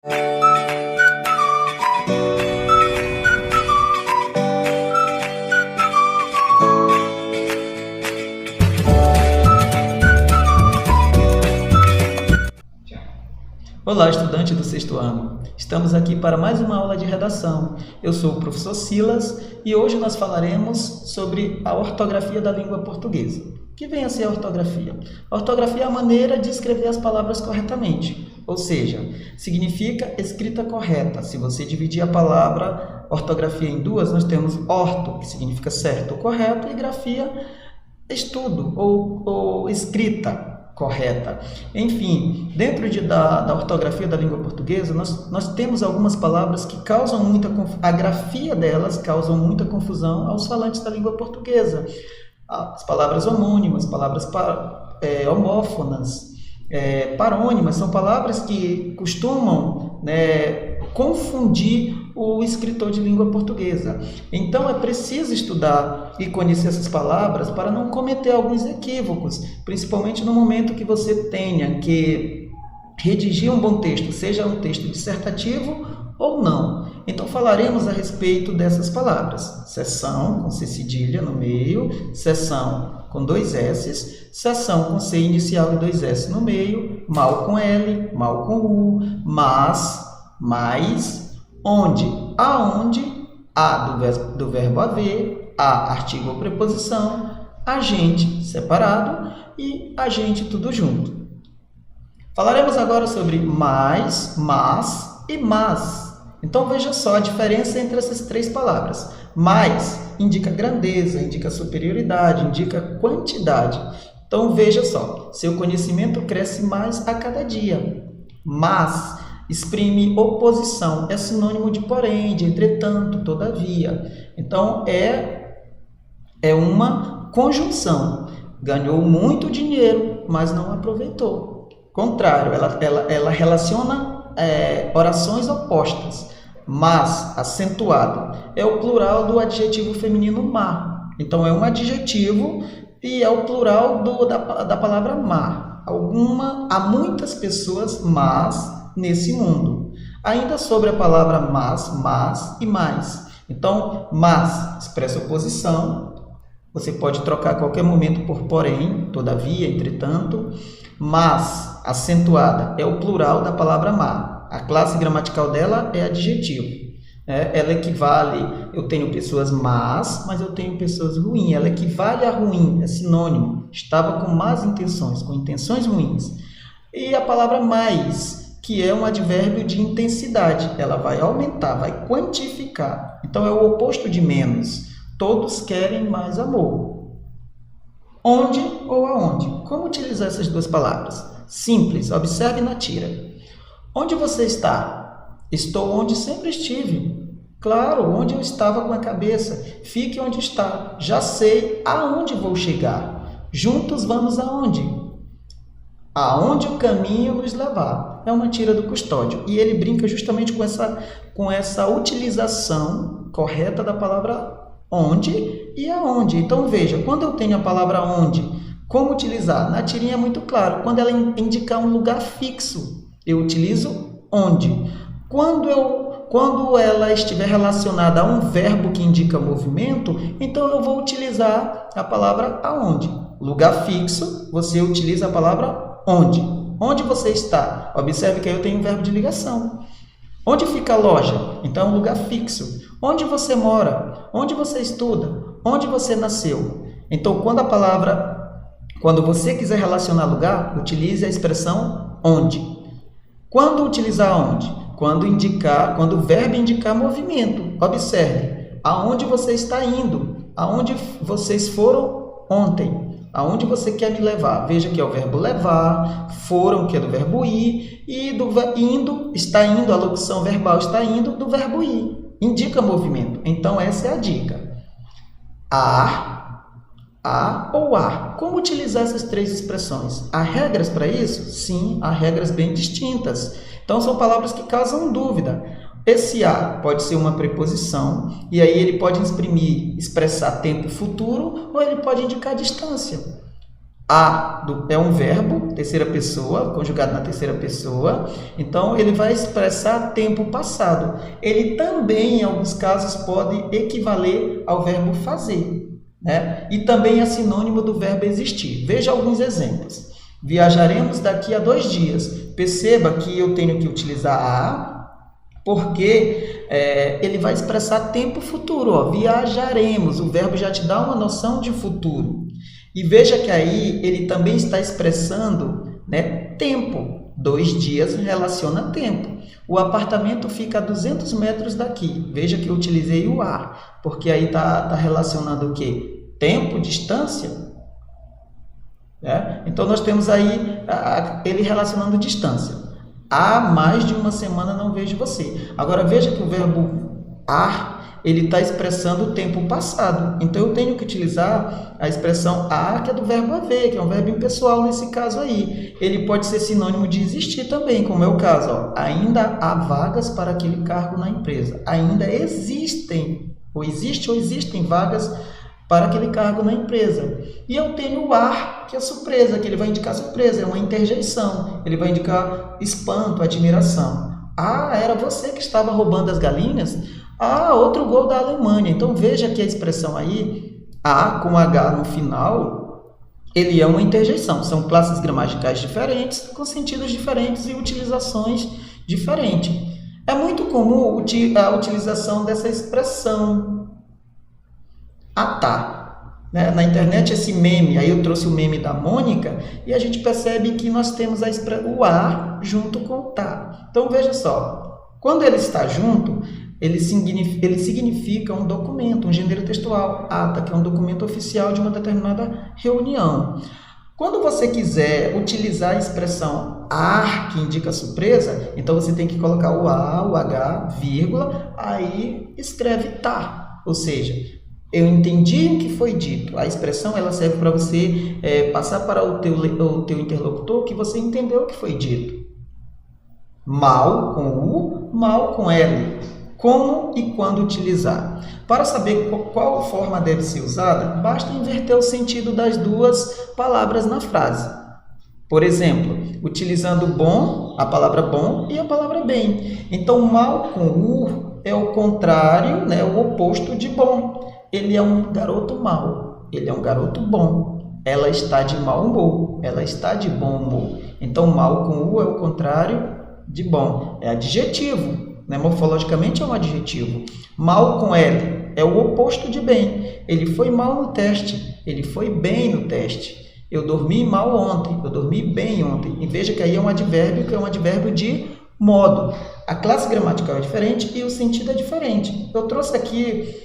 Olá, estudante do sexto ano. Estamos aqui para mais uma aula de redação. Eu sou o professor Silas e hoje nós falaremos sobre a ortografia da língua portuguesa. O que vem a ser a ortografia? A ortografia é a maneira de escrever as palavras corretamente, ou seja, significa escrita correta. Se você dividir a palavra ortografia em duas, nós temos orto, que significa certo ou correto, e grafia, estudo ou escrita correta. Enfim, dentro da ortografia da língua portuguesa, nós temos algumas palavras que causam a grafia delas causam muita confusão aos falantes da língua portuguesa. As palavras homônimas, palavras homófonas, parônimas, são palavras que costumam confundir o escritor de língua portuguesa. Então, é preciso estudar e conhecer essas palavras para não cometer alguns equívocos, principalmente no momento que você tenha que redigir um bom texto, seja um texto dissertativo ou não. Então, falaremos a respeito dessas palavras. Seção, com C cedilha no meio, seção com 2 S, seção com C inicial e 2 S no meio, mal com L, mal com U, mas, mais, onde, aonde, a do verbo haver, a artigo ou preposição, agente separado e agente tudo junto. Falaremos agora sobre mais, mas e mas. Então veja só a diferença entre essas três palavras. Mais indica grandeza, indica superioridade, indica quantidade. Então veja só, seu conhecimento cresce mais a cada dia. Mas exprime oposição, é sinônimo de porém, de entretanto, todavia. Então, é uma conjunção. Ganhou muito dinheiro, mas não aproveitou. Contrário, ela relaciona orações opostas. Mas, acentuado, é o plural do adjetivo feminino má. Então, é um adjetivo e é o plural da palavra má. Há muitas pessoas más nesse mundo. Ainda sobre a palavra mas e mais. Então, mas expressa oposição. Você pode trocar a qualquer momento por porém, todavia, entretanto. Mas, acentuada, é o plural da palavra má. A classe gramatical dela é adjetivo. Ela equivale, eu tenho pessoas más, mas eu tenho pessoas ruins. Ela equivale a ruim, é sinônimo. Estava com más intenções, com intenções ruins. E a palavra mais, que é um advérbio de intensidade. Ela vai aumentar, vai quantificar. Então, é o oposto de menos. Todos querem mais amor. Onde ou aonde? Como utilizar essas duas palavras? Simples, observe na tira. Onde você está? Estou onde sempre estive. Claro, onde eu estava com a cabeça. Fique onde está. Já sei aonde vou chegar. Juntos vamos aonde? Aonde o caminho nos levar. É uma tira do Custódio. E ele brinca justamente com essa utilização correta da palavra onde e aonde. Então, veja, quando eu tenho a palavra onde, como utilizar? Na tirinha é muito claro. Quando ela indicar um lugar fixo, eu utilizo onde. Quando ela estiver relacionada a um verbo que indica movimento, então eu vou utilizar a palavra aonde. Lugar fixo, você utiliza a palavra onde. Onde você está? Observe que aí eu tenho um verbo de ligação. Onde fica a loja? Então é um lugar fixo. Onde você mora? Onde você estuda? Onde você nasceu? Então, quando você quiser relacionar lugar, utilize a expressão onde. Quando utilizar onde? Quando o verbo indicar movimento. Observe, aonde você está indo? Aonde vocês foram ontem? Aonde você quer me levar? Veja que é o verbo levar, foram, que é do verbo ir, e do indo, está indo, a locução verbal está indo, do verbo ir. Indica movimento. Então, essa é a dica. A ou a. Como utilizar essas três expressões? Há regras para isso? Sim, há regras bem distintas. Então, são palavras que causam dúvida. Esse a pode ser uma preposição, e aí ele pode expressar tempo futuro, ou ele pode indicar distância. É um verbo, terceira pessoa, conjugado na terceira pessoa, então ele vai expressar tempo passado. Ele também, em alguns casos, pode equivaler ao verbo fazer, né? E também é sinônimo do verbo existir. Veja alguns exemplos. Viajaremos daqui a 2 dias. Perceba que eu tenho que utilizar a, porque ele vai expressar tempo futuro. Ó. Viajaremos, o verbo já te dá uma noção de futuro. E veja que aí ele também está expressando, né, tempo. 2 dias relaciona tempo. O apartamento fica a 200 metros daqui. Veja que eu utilizei o a, porque aí está relacionando o quê? Tempo, distância. Então, nós temos aí ele relacionando distância. Há mais de uma semana não vejo você. Agora, veja que o verbo ar, ele está expressando o tempo passado. Então, eu tenho que utilizar a expressão a, que é do verbo haver, que é um verbo impessoal nesse caso aí. Ele pode ser sinônimo de existir também, como é o caso. Ó. Ainda há vagas para aquele cargo na empresa. Ainda existem, ou existem vagas para aquele cargo na empresa. E eu tenho o ar, que é surpresa, que ele vai indicar surpresa, é uma interjeição. Ele vai indicar espanto, admiração. Ah, era você que estava roubando as galinhas? Ah, outro gol da Alemanha. Então veja que a expressão aí, a com H no final, ele é uma interjeição. São classes gramaticais diferentes, com sentidos diferentes e utilizações diferentes. É muito comum a utilização dessa expressão tá. Na internet esse meme, aí eu trouxe o meme da Mônica e a gente percebe que nós temos o a junto com o tá. Então veja só, quando ele está junto, ele significa um documento, um gênero textual, ata, que é um documento oficial de uma determinada reunião. Quando você quiser utilizar a expressão ar, que indica surpresa, então você tem que colocar o a, o h, vírgula, aí escreve tá, ou seja, eu entendi o que foi dito. A expressão ela serve para você passar para o teu interlocutor que você entendeu o que foi dito. Mal com U, mal com L. Como e quando utilizar. Para saber qual forma deve ser usada, basta inverter o sentido das duas palavras na frase. Por exemplo, utilizando bom, a palavra bom e a palavra bem. Então, mal com U é o contrário, né, o oposto de bom. Ele é um garoto mau, ele é um garoto bom. Ela está de mau humor, ela está de bom humor. Então, mal com U é o contrário de bom, é adjetivo, né? Morfologicamente é um adjetivo. Mal com L é o oposto de bem. Ele foi mal no teste, ele foi bem no teste. Eu dormi mal ontem, eu dormi bem ontem. E veja que aí é um advérbio, que é um advérbio de modo. A classe gramatical é diferente e o sentido é diferente. Eu trouxe aqui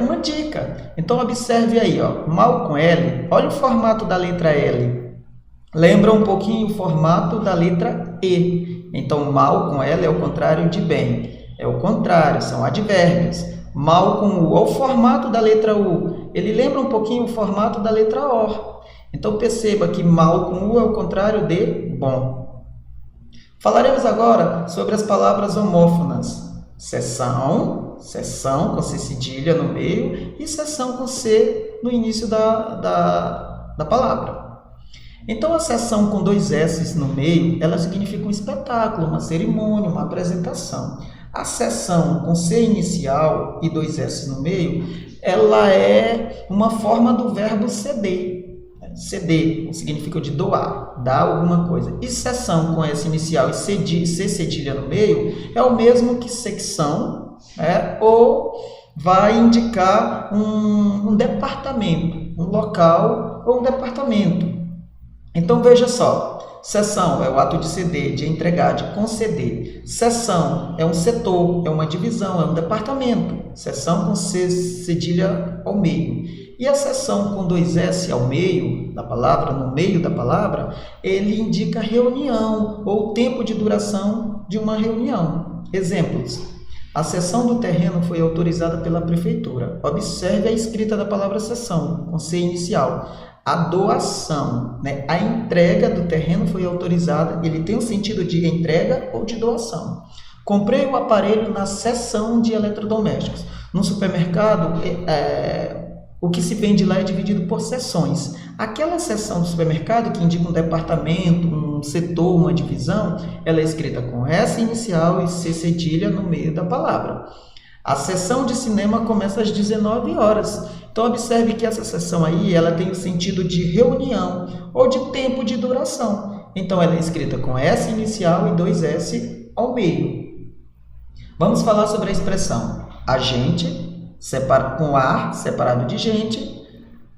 uma dica. Então, observe aí, ó, mal com L, olha o formato da letra L. Lembra um pouquinho o formato da letra E. Então, mal com L é o contrário de bem. É o contrário, são advérbios. Mal com U, olha o formato da letra U. Ele lembra um pouquinho o formato da letra O. Então, perceba que mal com U é o contrário de bom. Falaremos agora sobre as palavras homófonas. Seção com C cedilha no meio e seção com C no início da palavra. Então, a seção com 2 S no meio, ela significa um espetáculo, uma cerimônia, uma apresentação. A seção com C inicial e 2 S no meio, ela é uma forma do verbo ceder. Ceder significa de doar, dar alguma coisa. E seção com S inicial e C cedilha no meio é o mesmo que secção, ou vai indicar um departamento, um local ou um departamento. Então, veja só, seção é o ato de ceder, de entregar, de conceder. Seção é um setor, é uma divisão, é um departamento. Seção com C cedilha ao meio. E a seção com 2 S ao meio da palavra, no meio da palavra, ele indica reunião ou tempo de duração de uma reunião. Exemplos. A cessão do terreno foi autorizada pela prefeitura. Observe a escrita da palavra cessão, com C inicial. A doação, né? A entrega do terreno foi autorizada, ele tem o sentido de entrega ou de doação. Comprei o aparelho na seção de eletrodomésticos. No supermercado, o que se vende lá é dividido por seções. Aquela seção do supermercado que indica um departamento, um setor, uma divisão, ela é escrita com S inicial e C cedilha no meio da palavra. A sessão de cinema começa às 19 horas. Então, observe que essa sessão aí, ela tem o sentido de reunião ou de tempo de duração. Então, ela é escrita com S inicial e 2S ao meio. Vamos falar sobre a expressão agente, com ar, separado de gente,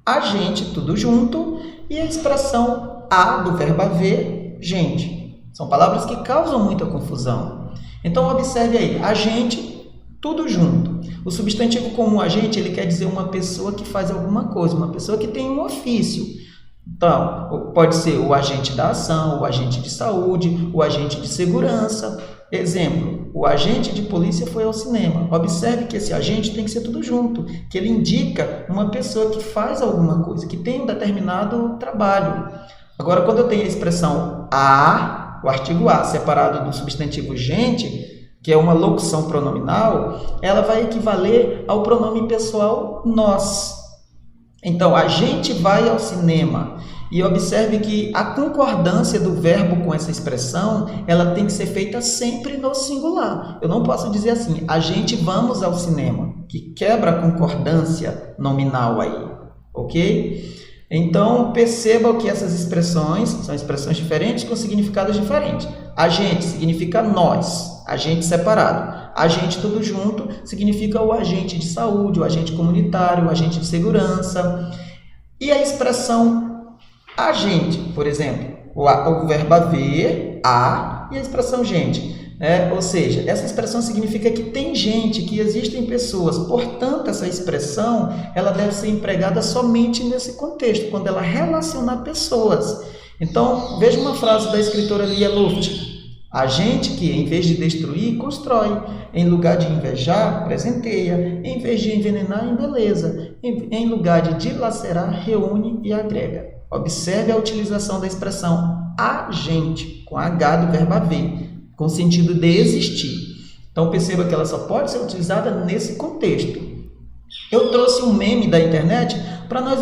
agente, tudo junto, e a expressão a, do verbo haver, gente. São palavras que causam muita confusão. Então, observe aí, agente, tudo junto. O substantivo comum agente, ele quer dizer uma pessoa que faz alguma coisa, uma pessoa que tem um ofício. Então, pode ser o agente da ação, o agente de saúde, o agente de segurança. Exemplo, o agente de polícia foi ao cinema. Observe que esse agente tem que ser tudo junto, que ele indica uma pessoa que faz alguma coisa, que tem um determinado trabalho. Agora, quando eu tenho a expressão a, o artigo a separado do substantivo gente, que é uma locução pronominal, ela vai equivaler ao pronome pessoal nós. Então, a gente vai ao cinema. E observe que a concordância do verbo com essa expressão, ela tem que ser feita sempre no singular. Eu não posso dizer assim, a gente vamos ao cinema, que quebra a concordância nominal aí, ok? Então, perceba que essas expressões são expressões diferentes com significados diferentes. Agente significa nós, agente separado. Agente tudo junto significa o agente de saúde, o agente comunitário, o agente de segurança. E a expressão agente, por exemplo, o verbo haver, a, e a expressão gente. Ou seja, essa expressão significa que tem gente, que existem pessoas. Portanto, essa expressão ela deve ser empregada somente nesse contexto, quando ela relacionar pessoas. Então, veja uma frase da escritora Lia Luft. A gente que, em vez de destruir, constrói. Em lugar de invejar, presenteia. Em vez de envenenar, embeleza. Em lugar de dilacerar, reúne e agrega. Observe a utilização da expressão agente, com H do verbo haver, com o sentido de existir. Então, perceba que ela só pode ser utilizada nesse contexto. Eu trouxe um meme da internet para nós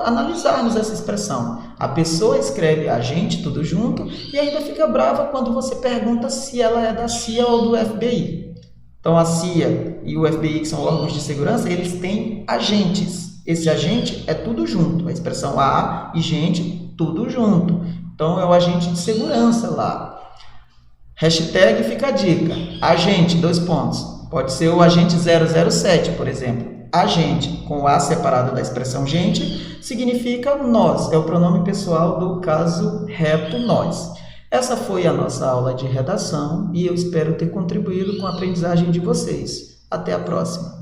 analisarmos essa expressão. A pessoa escreve agente, tudo junto, e ainda fica brava quando você pergunta se ela é da CIA ou do FBI. Então, a CIA e o FBI, que são órgãos de segurança, eles têm agentes. Esse agente é tudo junto. A expressão a e gente, tudo junto. Então, é o agente de segurança lá. Hashtag fica a dica. Agente, 2 pontos. Pode ser o agente 007, por exemplo. Agente, com o A separado da expressão gente, significa nós. É o pronome pessoal do caso reto nós. Essa foi a nossa aula de redação e eu espero ter contribuído com a aprendizagem de vocês. Até a próxima.